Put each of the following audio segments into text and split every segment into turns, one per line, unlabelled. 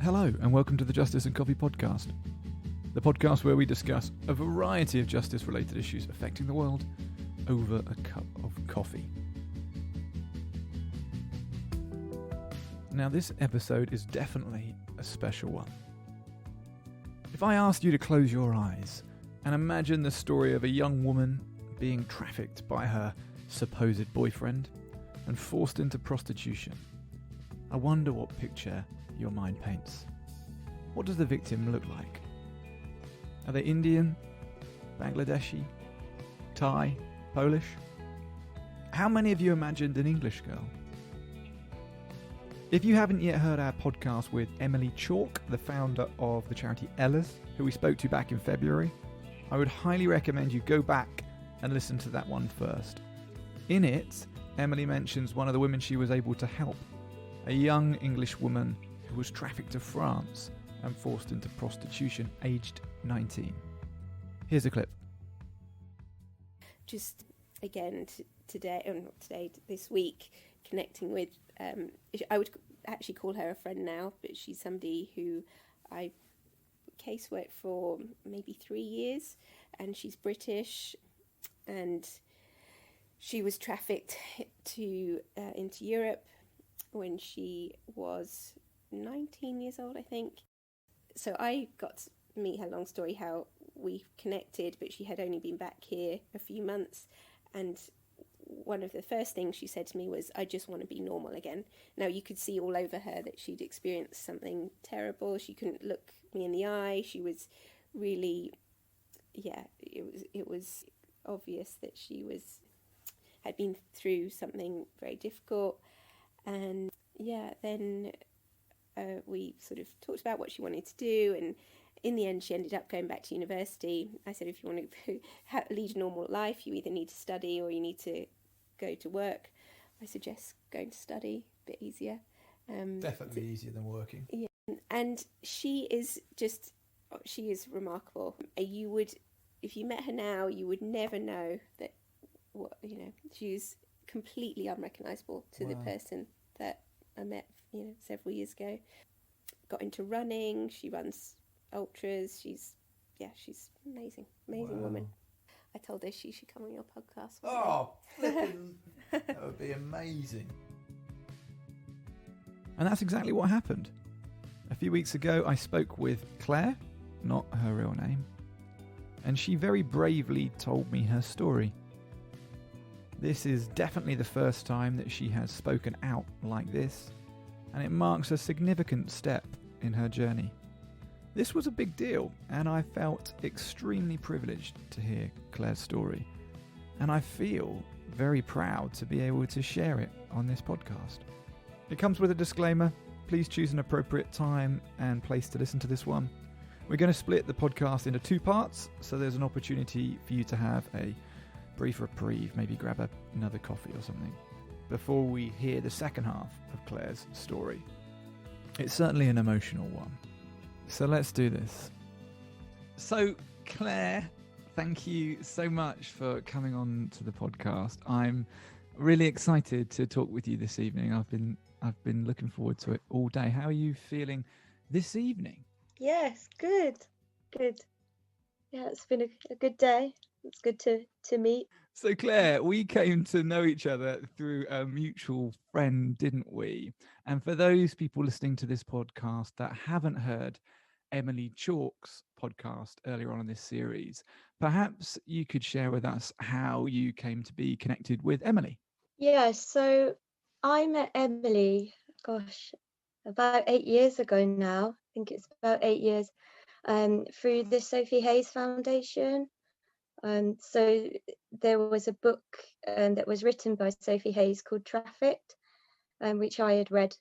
Hello and welcome to the Justice and Coffee podcast, the podcast where we discuss a variety of justice-related issues affecting the world over a cup of coffee. Now this episode is definitely a special one. If I asked you to close your eyes and imagine the story of a young woman being trafficked by her supposed boyfriend and forced into prostitution, I wonder what picture your mind paints. What does the victim look like? Are they Indian, Bangladeshi, Thai, Polish? How many of you imagined an English girl? If you haven't yet heard our podcast with Emily Chalk, the founder of the charity Ella's, who we spoke to back in February, I would highly recommend you go back and listen to that one first. In it, Emily mentions one of the women she was able to help, a young English woman who was trafficked to France and forced into prostitution, aged 19. Here's a clip.
Just again this week, connecting with, I would actually call her a friend now, but she's somebody who I caseworked for maybe 3 years, and she's British, and she was trafficked into Europe when she was 19 years old, I think. So I got to meet her, long story how we connected, but she had only been back here a few months, and one of the first things she said to me was, I just want to be normal again. Now you could see all over her that she'd experienced something terrible. She couldn't look me in the eye. She was really, it was obvious that she had been through something very difficult. And then we sort of talked about what she wanted to do, and in the end she ended up going back to university. I said, if you want to lead a normal life, you either need to study or you need to go to work. I suggest going to study, a bit easier.
Definitely easier than working.
Yeah, and she is remarkable. If you met her now, you would never know that, she's completely unrecognisable to the person that I met, several years ago. Got into running. She runs ultras. She's amazing woman. I told her she should come on your podcast.
That would be amazing. And that's exactly what happened. A few weeks ago, I spoke with Claire, not her real name, and she very bravely told me her story. This is definitely the first time that she has spoken out like this, and it marks a significant step in her journey. This was a big deal, and I felt extremely privileged to hear Claire's story, and I feel very proud to be able to share it on this podcast. It comes with a disclaimer. Please choose an appropriate time and place to listen to this one. We're going to split the podcast into 2 parts, so there's an opportunity for you to have a brief reprieve, maybe grab another coffee or something, before we hear the second half of Claire's story. It's certainly an emotional one. So let's do this. So Claire, thank you so much for coming on to the podcast. I'm really excited to talk with you this evening. I've been looking forward to it all day. How are you feeling this evening?
Yes, good. Yeah, it's been a good day. It's good to meet.
So Claire, we came to know each other through a mutual friend, didn't we? And for those people listening to this podcast that haven't heard Emily Chalk's podcast earlier on in this series, perhaps you could share with us how you came to be connected with Emily.
Yeah, so I met Emily, about 8 years ago now. I think it's about 8 years, through the Sophie Hayes Foundation. So there was a book that was written by Sophie Hayes called Trafficked, which I had read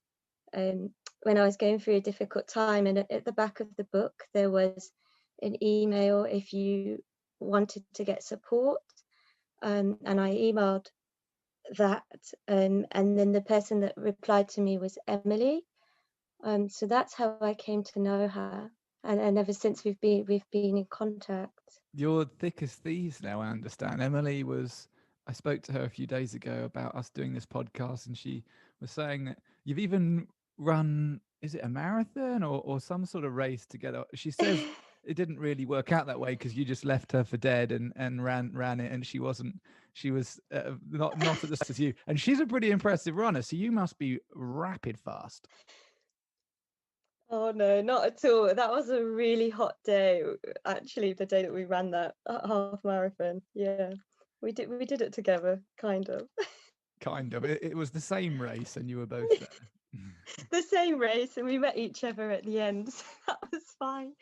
when I was going through a difficult time. And at the back of the book, there was an email if you wanted to get support. And I emailed that. And then the person that replied to me was Emily. So that's how I came to know her. And ever since we've been in contact.
You're thick as thieves now, I understand. I spoke to her a few days ago about us doing this podcast, and she was saying that you've even run is it a marathon or some sort of race together? She says it didn't really work out that way because you just left her for dead and ran it, and she was not at the same as you. And she's a pretty impressive runner, so you must be rapid fast.
Oh no, not at all. That was a really hot day, actually, the day that we ran that half marathon. Yeah, we did it together, kind of.
Kind of. It was the same race, and you were both there.
The same race, and we met each other at the end, so that was fine.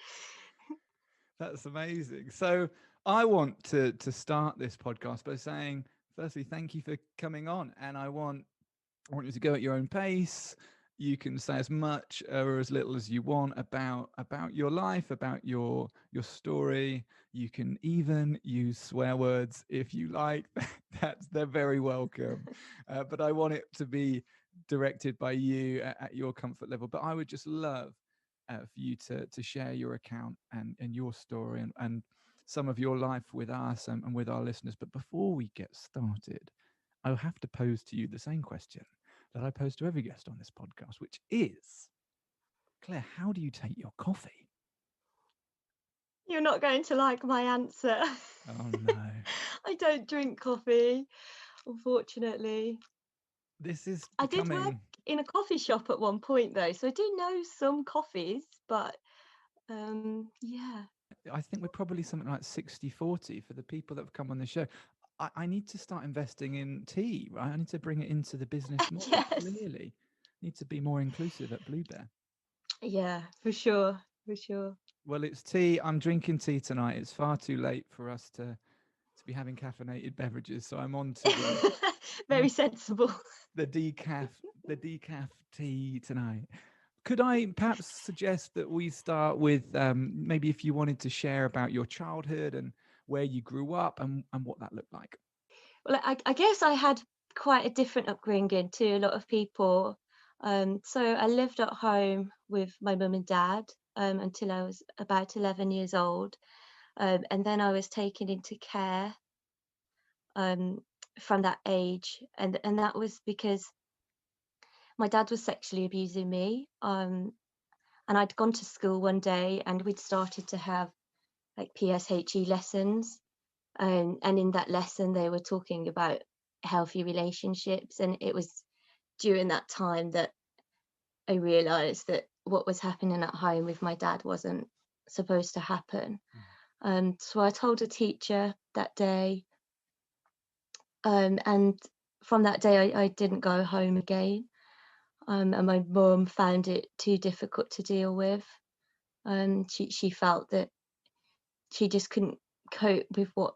That's amazing. So I want to start this podcast by saying, firstly, thank you for coming on, and I want you to go at your own pace. You can say as much or as little as you want about your life, about your story. You can even use swear words if you like. They're very welcome. But I want it to be directed by you at your comfort level. But I would just love for you to share your account and your story and some of your life with us and with our listeners. But before we get started, I'll have to pose to you the same question that I pose to every guest on this podcast, which is, Claire, how do you take your coffee?
You're not going to like my answer.
Oh no.
I don't drink coffee, unfortunately.
This is
I did work
becoming...
in a coffee shop at one point though, so I do know some coffees, but yeah.
I think we're probably something like 60-40 for the people that have come on the show. I need to start investing in tea, right? I need to bring it into the business more.
Yes.
Clearly. Need to be more inclusive at Blue Bear.
Yeah, for sure.
Well, it's tea. I'm drinking tea tonight. It's far too late for us to be having caffeinated beverages, so I'm on to the
Very sensible.
the decaf tea tonight. Could I perhaps suggest that we start with maybe if you wanted to share about your childhood and where you grew up and what that looked like?
Well, I guess I had quite a different upbringing to a lot of people. So I lived at home with my mum and dad until I was about 11 years old. And then I was taken into care from that age. And that was because my dad was sexually abusing me. And I'd gone to school one day and we'd started to have like PSHE lessons. And in that lesson, they were talking about healthy relationships. And it was during that time that I realised that what was happening at home with my dad wasn't supposed to happen. So I told a teacher that day. And from that day, I didn't go home again. And my mum found it too difficult to deal with. She felt that she just couldn't cope with what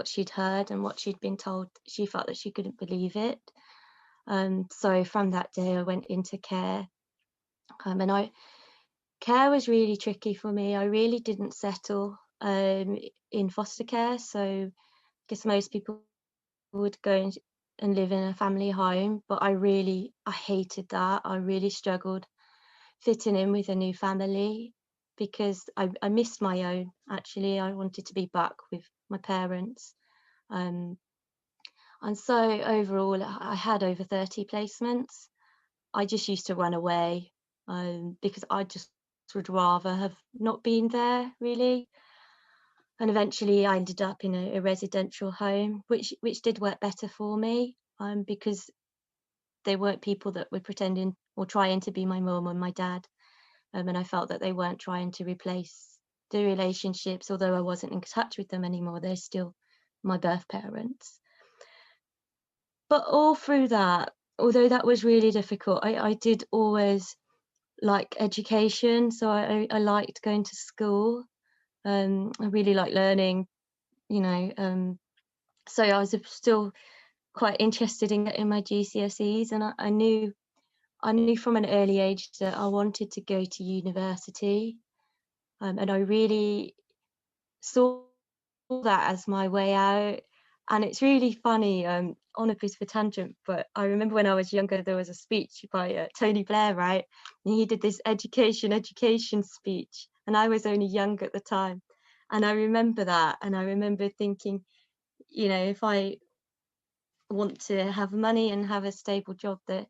she'd heard and what she'd been told. She felt that she couldn't believe it. So from that day, I went into care. Care was really tricky for me. I really didn't settle in foster care. So I guess most people would go and live in a family home, but I hated that. I really struggled fitting in with a new family because I missed my own. Actually, I wanted to be back with my parents. And so overall, I had over 30 placements. I just used to run away because I just would rather have not been there, really. And eventually I ended up in a residential home, which did work better for me because they weren't people that were pretending or trying to be my mum or my dad. And I felt that they weren't trying to replace the relationships, although I wasn't in touch with them anymore. They're still my birth parents. But all through that, although that was really difficult, I did always like education. So I liked going to school. I really like learning, so I was still quite interested in getting my GCSEs, and I knew from an early age that I wanted to go to university, and I really saw that as my way out. And it's really funny, on a bit of a tangent, but I remember when I was younger, there was a speech by Tony Blair, right? And he did this education speech, and I was only young at the time. And I remember that, and I remember thinking, if I want to have money and have a stable job, that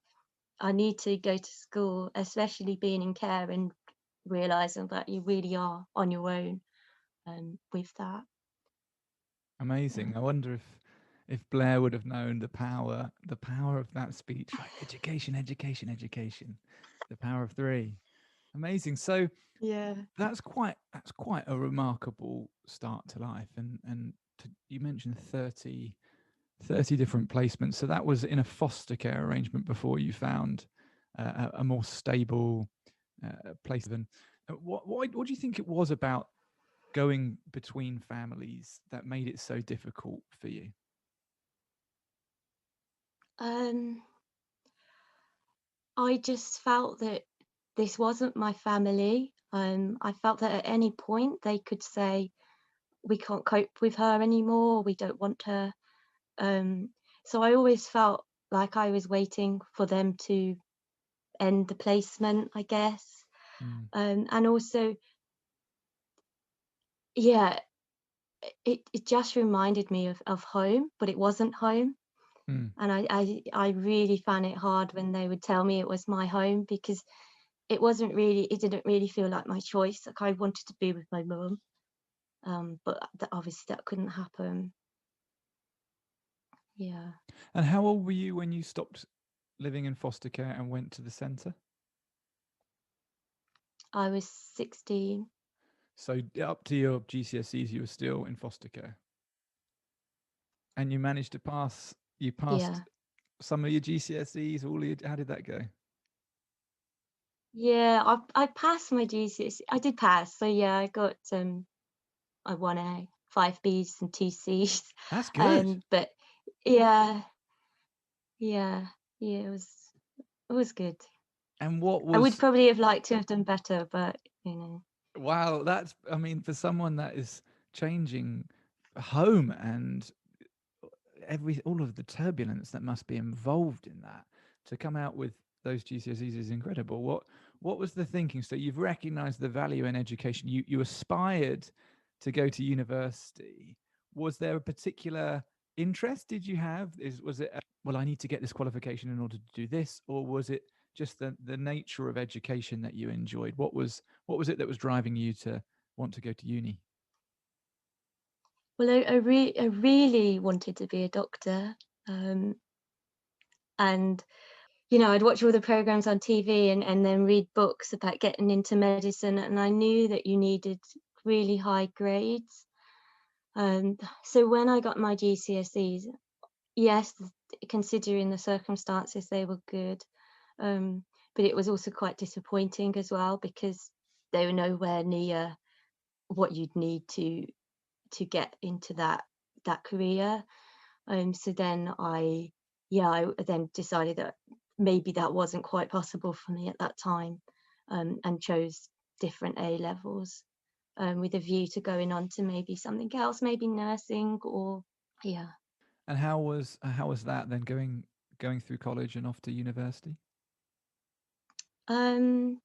I need to go to school, especially being in care and realizing that you really are on your own with that.
Amazing. I wonder if Blair would have known the power of that speech, like education, education, education, the power of three. Amazing. So
Yeah.
that's quite a remarkable start to life, and you mentioned 30 different placements. So that was in a foster care arrangement before you found a more stable place. And what do you think it was about going between families that made it so difficult for you?
Um, I just felt that this wasn't my family. I felt that at any point they could say, we can't cope with her anymore, we don't want her. Um, so I always felt like I was waiting for them to end the placement, I guess.
Mm,
And also, yeah, it just reminded me of home, but it wasn't home.
mm,
And I really found it hard when they would tell me it was my home, because it didn't really feel like my choice. Like, I wanted to be with my mum, but obviously that couldn't happen. Yeah.
and how old were you when you stopped living in foster care and went to the centre?
I was 16.
So up to your GCSEs, you were still in foster care, and you managed to pass. You passed
Yeah.
some of your GCSEs. How did that go?
Yeah, I passed my GCSE. I did pass. So yeah, I got I won A, 5 Bs and 2 Cs.
That's good.
But yeah, yeah, yeah, it was good.
And what
I would
was
probably have liked to have done better, but you know.
wow? That's I mean, for someone that is changing home and all of the turbulence that must be involved in that, to come out with those GCSEs is incredible. What was the thinking? So you've recognised the value in education. You aspired to go to university. Was there a particular interest did you have? Was it well, I need to get this qualification in order to do this, or was it just the nature of education that you enjoyed? What was it that was driving you to want to go to uni?
Well, I really wanted to be a doctor, and I'd watch all the programs on TV and then read books about getting into medicine, and I knew that you needed really high grades. So when I got my GCSEs, yes, considering the circumstances, they were good, um, but it was also quite disappointing as well, because they were nowhere near what you'd need to get into that career. So then I then decided that maybe that wasn't quite possible for me at that time, and chose different A levels, with a view to going on to maybe something else, maybe nursing, or yeah.
And how was that then, going through college and off to university?
Um,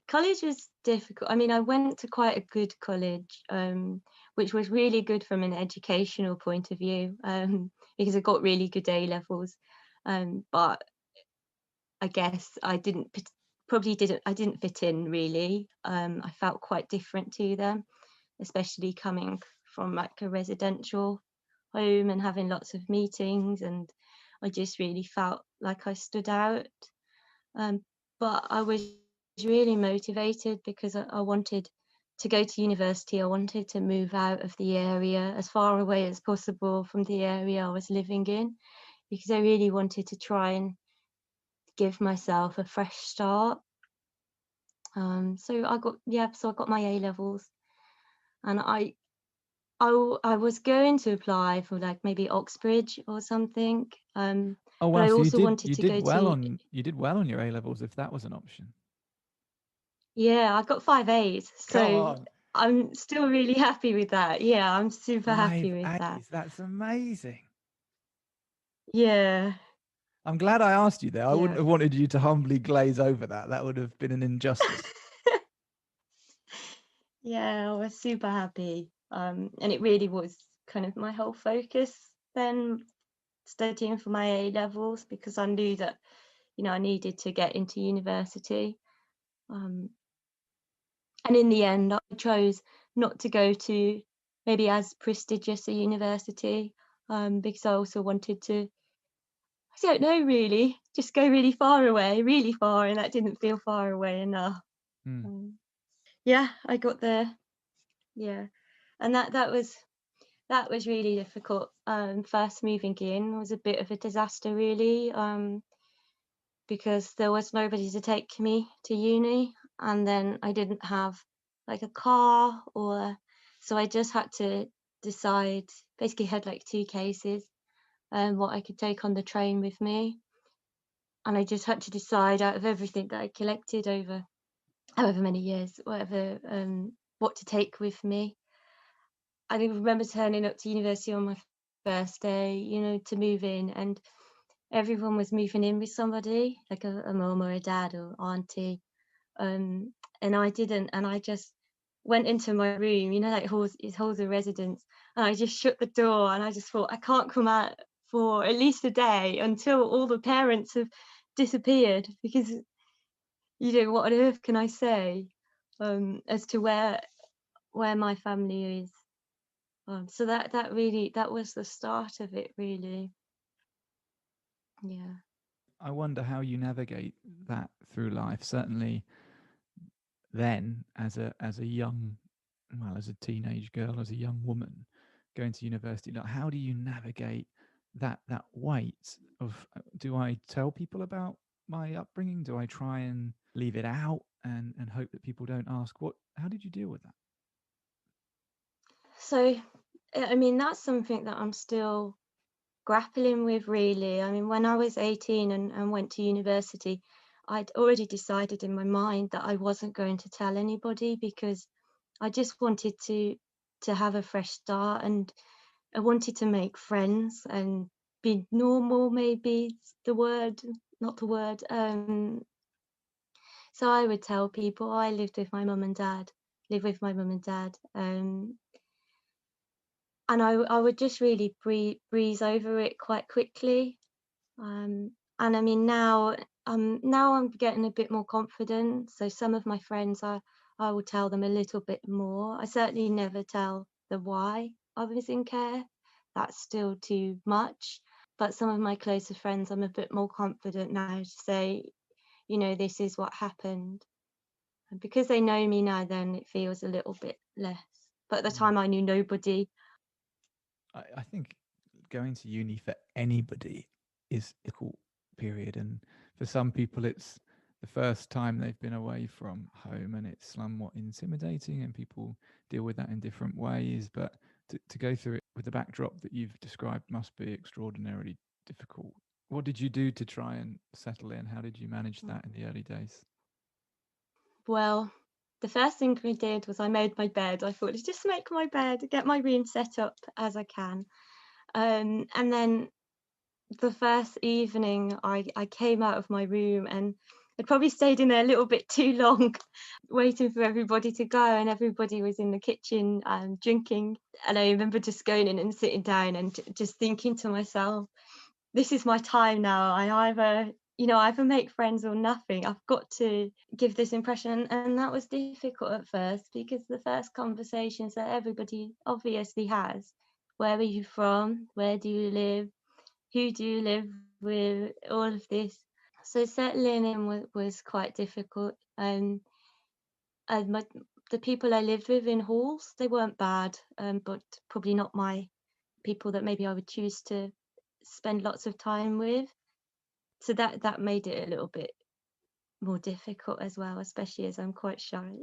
College was difficult. I mean, I went to quite a good college, which was really good from an educational point of view, because I got really good A levels. But I guess I didn't fit in really. I felt quite different to them, especially coming from like a residential home and having lots of meetings, and I just really felt like I stood out. Um, but I was really motivated because I wanted to go to university. I wanted to move out of the area, as far away as possible from the area I was living in, because I really wanted to try and give myself a fresh start. So I got my A levels, and I was going to apply for like maybe Oxbridge or something,
Oh
but
wow,
I
so you
also
did
wanted
you
to
did
go
well
to.
on you did well on your A levels if that was an option.
Yeah, I got 5 A's,
Come
so
on.
I'm still really happy with that. Yeah, I'm super happy
Five
with that.
A's. That's amazing.
Yeah,
I'm glad I asked you there. I wouldn't
yeah.
have wanted you to humbly glaze over that. That would have been an injustice.
Yeah, I was super happy. And it really was kind of my whole focus then, studying for my A levels, because I knew that I needed to get into university. And in the end, I chose not to go to maybe as prestigious a university, because I also wanted to, I don't know really, just go really far away, really far, and that didn't feel far away enough.
Mm.
Yeah, I got there. Yeah, and that was really difficult. First moving in was a bit of a disaster, really, because there was nobody to take me to uni, and then I didn't have like a car, or so I just had to decide. Basically, had like two cases, what I could take on the train with me, and I just had to decide out of everything that I collected over however many years, whatever, what to take with me. I remember turning up to university on my first day, to move in, and everyone was moving in with somebody, like a mum or a dad or auntie. And I didn't, and I just went into my room, like halls of residence, and I just shut the door, and I just thought, I can't come out for at least a day until all the parents have disappeared, because what on earth can I say as to where my family is. So that was the start of it, really. Yeah.
I wonder how you navigate that through life. Certainly, then as a young, well, as a teenage girl, as a young woman going to university, like how do you navigate that weight of do I tell people about my upbringing? Do I try and leave it out and hope that people don't ask? How did you deal with that?
So, I mean, that's something that I'm still grappling with, really. I mean, when I was 18 and went to university, I'd already decided in my mind that I wasn't going to tell anybody, because I just wanted to have a fresh start, and I wanted to make friends and be normal, maybe the word, not the word. So I would tell people, I lived with my mum and dad, live with my mum and dad. And I would just really breeze over it quite quickly. And I mean, now I'm getting a bit more confident. So some of my friends, I will tell them a little bit more. I certainly never tell the why I was in care. That's still too much. But some of my closer friends, I'm a bit more confident now to say, this is what happened. And because they know me now, then it feels a little bit less. But at the
Mm.
time, I knew nobody.
I think going to uni for anybody is a difficult period, and for some people, it's the first time they've been away from home, and it's somewhat intimidating, and people deal with that in different ways. But to go through it with the backdrop that you've described must be extraordinarily difficult. What did you do to try and settle in? How did you manage that in the early days?
Well, the first thing I did was I made my bed. I thought, let's just make my bed, get my room set up as I can. And then the first evening, I came out of my room, and I'd probably stayed in there a little bit too long, waiting for everybody to go, and everybody was in the kitchen drinking. And I remember just going in and sitting down and just thinking to myself, this is my time now. I either make friends or nothing. I've got to give this impression. And that was difficult at first, because the first conversations that everybody obviously has, where are you from? Where do you live? Who do you live with? All of this. So settling in was quite difficult. And the people I lived with in halls, they weren't bad, but probably not my people that maybe I would choose to spend lots of time with. So that made it a little bit more difficult as well, especially as I'm quite shy.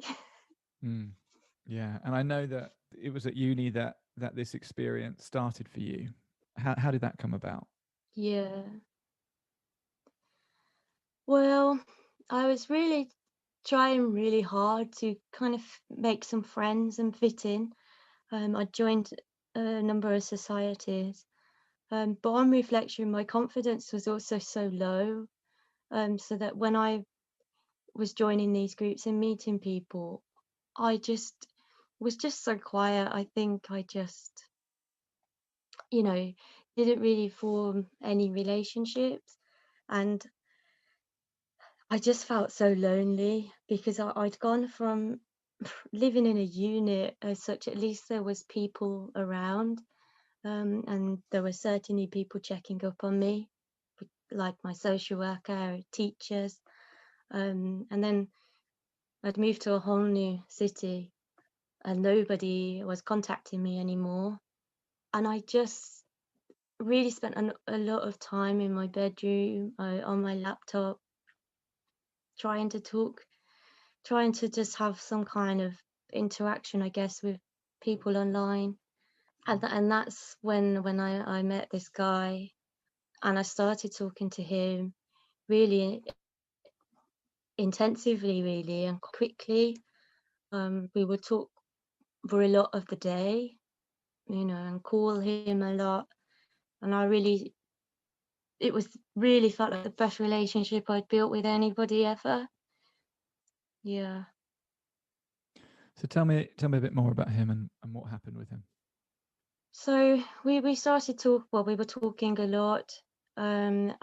Mm. Yeah, and I know that it was at uni that this experience started for you. How did that come about?
Yeah. Well, I was really trying really hard to kind of make some friends and fit in. I joined a number of societies, but on reflection, my confidence was also so low. So that when I was joining these groups and meeting people, I just was just so quiet. I think I just, you know, didn't really form any relationships. And I just felt so lonely because I'd gone from living in a unit as such. At least there was people around, and there were certainly people checking up on me, like my social worker, teachers. And then I'd moved to a whole new city and nobody was contacting me anymore. And I just really spent a lot of time in my bedroom, on my laptop, trying to talk, trying to just have some kind of interaction, I guess, with people online. And that's when I met this guy and I started talking to him really intensively, really, and quickly. We would talk for a lot of the day, and call him a lot. And it was really felt like the best relationship I'd built with anybody ever. Yeah.
So tell me a bit more about him and what happened with him.
So we started we were talking a lot, and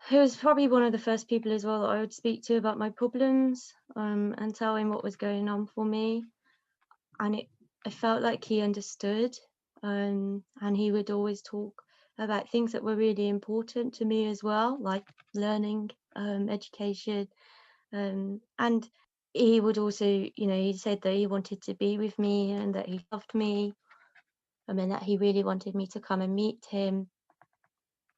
he was probably one of the first people as well that I would speak to about my problems, and tell him what was going on for me. And I felt like he understood, and he would always talk about things that were really important to me as well, like learning, education, and he would also, he said that he wanted to be with me and that he loved me, and that he really wanted me to come and meet him,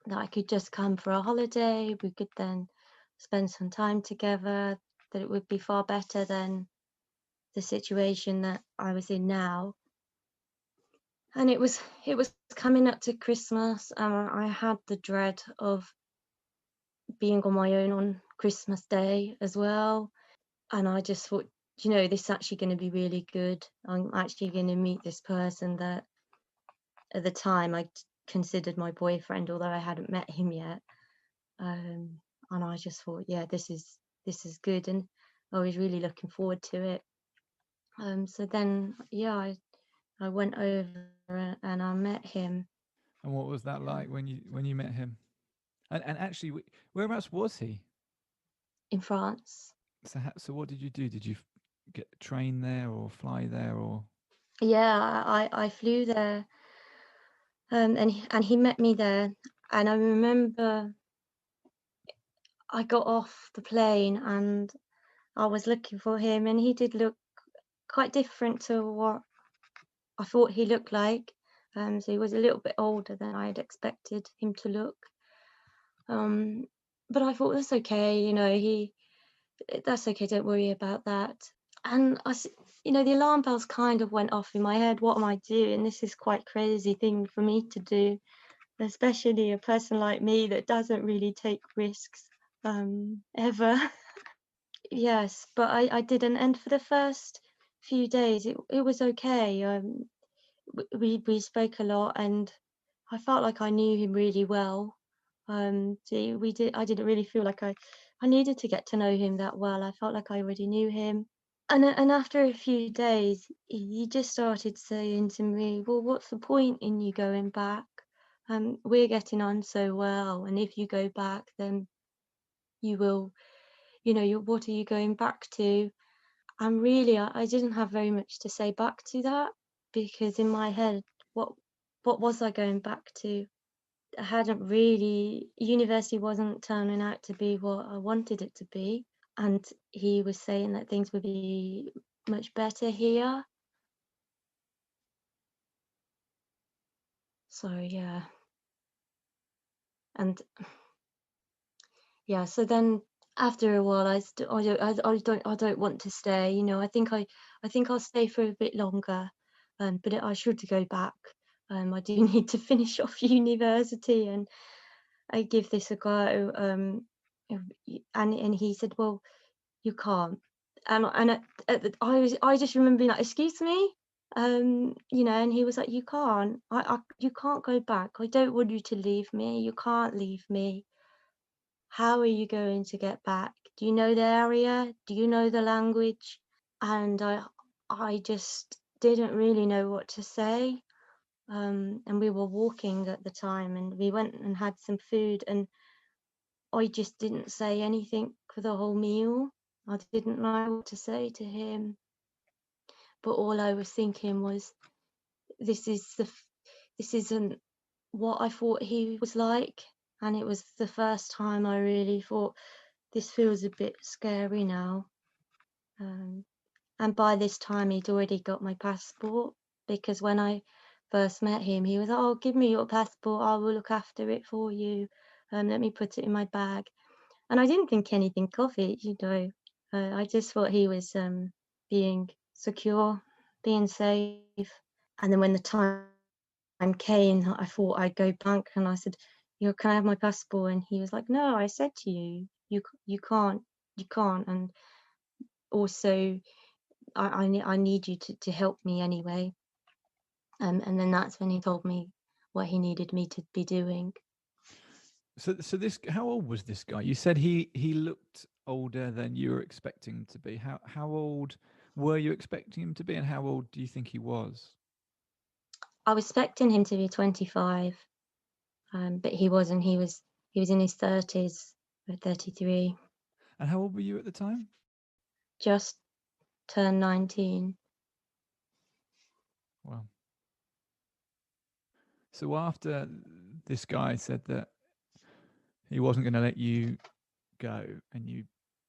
that I could just come for a holiday, we could then spend some time together, that it would be far better than the situation that I was in now. And it was coming up to Christmas, and I had the dread of being on my own on Christmas Day as well. And I just thought, this is actually going to be really good. I'm actually going to meet this person that at the time I considered my boyfriend, although I hadn't met him yet. And I just thought, yeah, this is good, and I was really looking forward to it. So then, yeah, I went over and I met him.
And what was that like when you met him? And actually, whereabouts was he?
In France.
So what did you do? Did you get a train there or fly there or?
Yeah, I flew there, and he met me there, and I remember I got off the plane and I was looking for him, and he did look quite different to what I thought he looked like. So he was a little bit older than I had expected him to look. But I thought that's okay, that's okay, don't worry about that. And the alarm bells kind of went off in my head. What am I doing? This is quite crazy thing for me to do, especially a person like me that doesn't really take risks ever. Yes, but I didn't. And for the first few days, it was okay. We spoke a lot, and I felt like I knew him really well. So I didn't really feel like I needed to get to know him that well. I felt like I already knew him. And after a few days, he just started saying to me, well, what's the point in you going back? We're getting on so well, and if you go back, then you will, what are you going back to? And really, I didn't have very much to say back to that, because in my head, what was I going back to? I hadn't really, university wasn't turning out to be what I wanted it to be. And he was saying that things would be much better here. So yeah. And yeah, so then after a while, I don't want to stay. I think I'll stay for a bit longer, but I should go back. I do need to finish off university and I give this a go. And he said, well, you can't. And I just remember being like, excuse me, and he was like, you can't. You can't go back. I don't want you to leave me. You can't leave me. How are you going to get back? Do you know the area? Do you know the language? And I just didn't really know what to say. And we were walking at the time, and we went and had some food, and I just didn't say anything for the whole meal. I didn't know what to say to him, but all I was thinking was, this isn't what I thought he was like, and it was the first time I really thought, this feels a bit scary now. And by this time he'd already got my passport, because when I first met him, he was, oh, give me your passport, I will look after it for you, let me put it in my bag. And I didn't think anything of it, I just thought he was being secure, being safe. And then when the time came, I thought I'd go blank, and I said, can I have my passport? And he was like, no, I said to you, you can't, and also I need you to help me anyway. And then that's when he told me what he needed me to be doing.
So this, how old was this guy? You said he looked older than you were expecting him to be. How old were you expecting him to be, and how old do you think he was?
I was expecting him to be 25, but he wasn't. He was in his 30s or 33.
And how old were you at the time?
Just turned 19.
Wow. So after this guy said that he wasn't going to let you go, and you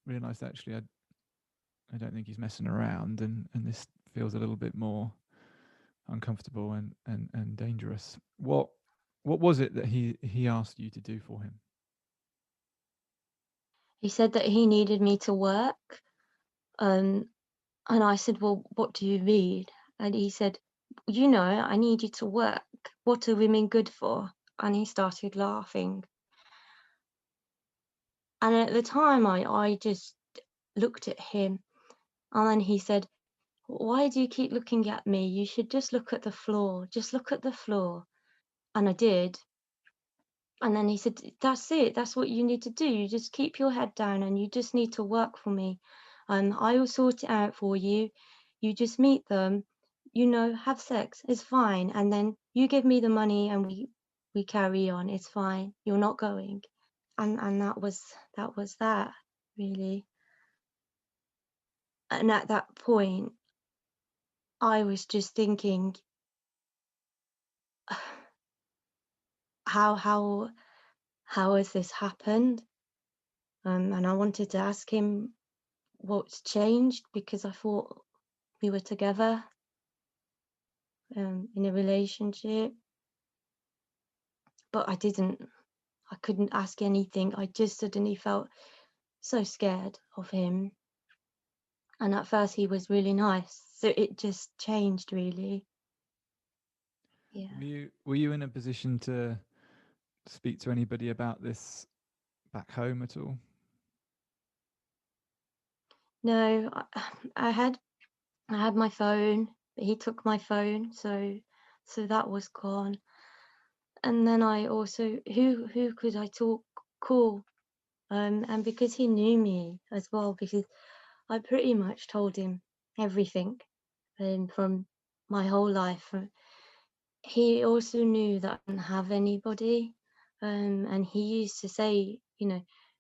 realised, actually, I don't think he's messing around, and this feels a little bit more uncomfortable and dangerous. What was it that he asked you to do for him?
He said that he needed me to work, and I said, well, what do you mean? And he said, I need you to work. What are women good for? And he started laughing. And at the time, I just looked at him, and then he said, why do you keep looking at me? You should just look at the floor. Just look at the floor. And I did. And then he said, that's it. That's what you need to do. You just keep your head down, and you just need to work for me. I will sort it out for you. You just meet them, have sex. It's fine. And then you give me the money, and we carry on. It's fine. You're not going. And that was that, really. And at that point, I was just thinking, how has this happened? And I wanted to ask him what's changed, because I thought we were together, in a relationship, but I couldn't ask anything. I just suddenly felt so scared of him. And at first he was really nice, so it just changed, really. Yeah.
Were you in a position to speak to anybody about this back home at all?
No, I had my phone, but he took my phone, so that was gone. And then I also, who could I call? And because he knew me as well, because I pretty much told him everything, from my whole life. He also knew that I didn't have anybody, and he used to say,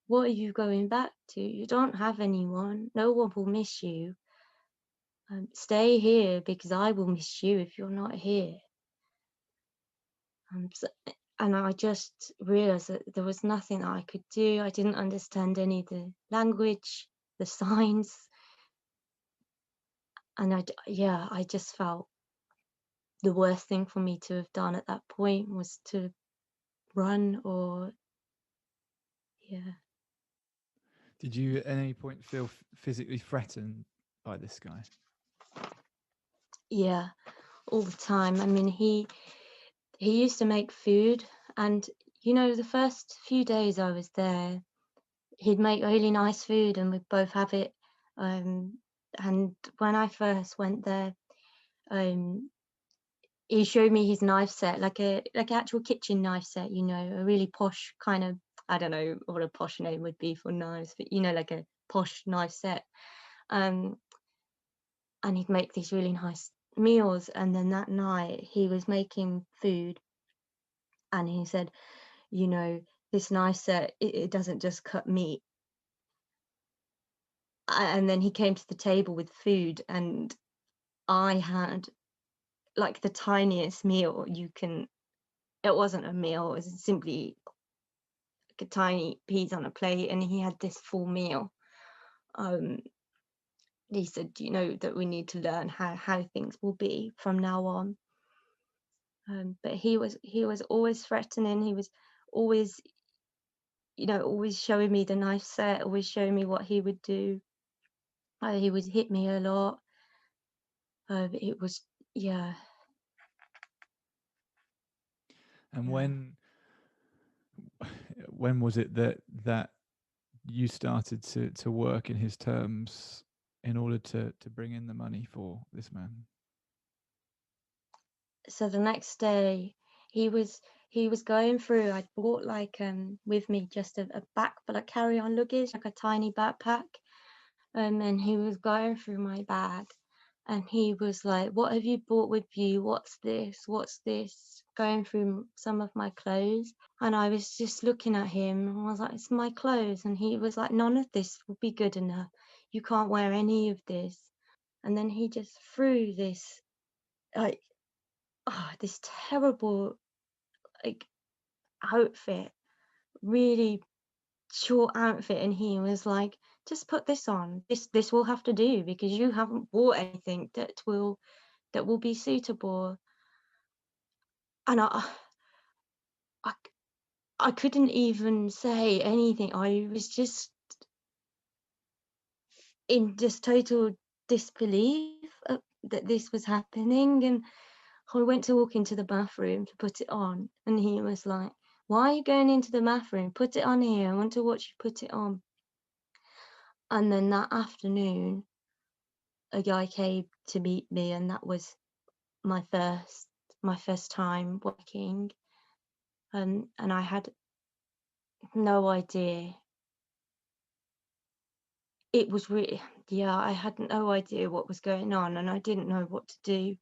what are you going back to? You don't have anyone. No one will miss you. Stay here, because I will miss you if you're not here. And I just realized that there was nothing that I could do. I didn't understand any of the language, the signs. And I just felt the worst thing for me to have done at that point was to run, or, yeah.
Did you at any point feel physically threatened by this guy?
Yeah, all the time. I mean, he used to make food, and the first few days I was there, he'd make really nice food, and we'd both have it. And when I first went there, he showed me his knife set, like an actual kitchen knife set, a really posh kind of, I don't know what a posh name would be for knives, but like a posh knife set. And he'd make these really nice meals. And then that night he was making food, and he said, this knife set, it doesn't just cut meat. And then he came to the table with food, and I had like the tiniest meal you can. It wasn't a meal, it was simply like a tiny piece on a plate, and he had this full meal. He said, you know, that we need to learn how things will be from now on. But he was always threatening. He was always, you know, always showing me the knife set, always showing me what he would do. He would hit me a lot. It was, yeah.
And
Yeah.
when was it that you started to work in his terms in order to bring in the money for this man?
So the next day he was going through. I'd brought like with me just a back full of carry-on luggage, like a tiny backpack. And he was going through my bag, and he was like, "What have you brought with you? What's this? What's this?" Going through some of my clothes, and I was just looking at him, and I was like, "It's my clothes," and he was like, "None of this will be good enough. You can't wear any of this." And then he just threw this like, this terrible like outfit, really short outfit, and he was like, "Just put this on. This will have to do because you haven't bought anything that will be suitable." And I I couldn't even say anything. I was just in just total disbelief that this was happening. And I went to walk into the bathroom to put it on, and he was like, "Why are you going into the bathroom? Put it on here. I want to watch you put it on." And then that afternoon, a guy came to meet me, and that was my first time working. And I had no idea. It was really, yeah, I had no idea what was going on, and I didn't know what to do.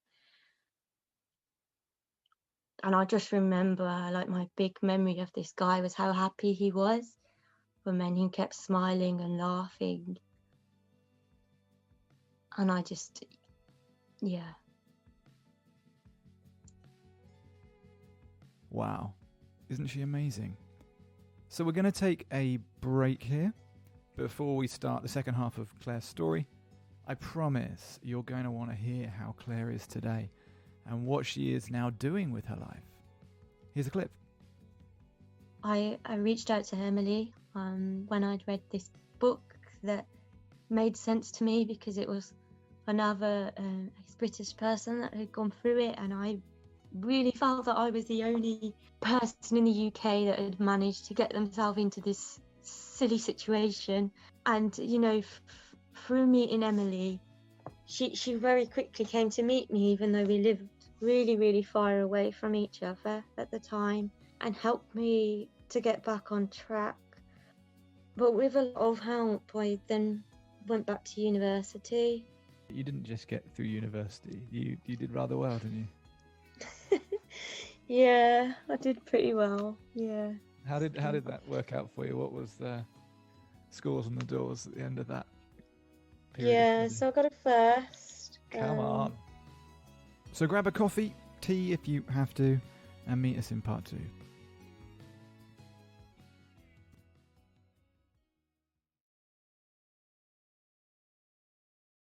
And I just remember, like, my big memory of this guy was how happy he was. When then he kept smiling and laughing. And I just, yeah.
Wow. Isn't she amazing? So we're going to take a break here. Before we start the second half of Claire's story, I promise you're going to want to hear how Claire is today and what she is now doing with her life. Here's a clip.
I reached out to Emily when I'd read this book that made sense to me, because it was another ex-British person that had gone through it, and I really felt that I was the only person in the UK that had managed to get themselves into this silly situation. And, you know, through meeting Emily, she very quickly came to meet me, even though we lived really, really far away from each other at the time, and helped me to get back on track. But with a lot of help, I then went back to university.
You didn't just get through university. You did rather well, didn't you?
Yeah, I did pretty well. Yeah.
How did that work out for you? What was the scores on the doors at the end of that period?
Yeah, so I got a first.
Come on. So grab a coffee, tea if you have to, and meet us in part 2.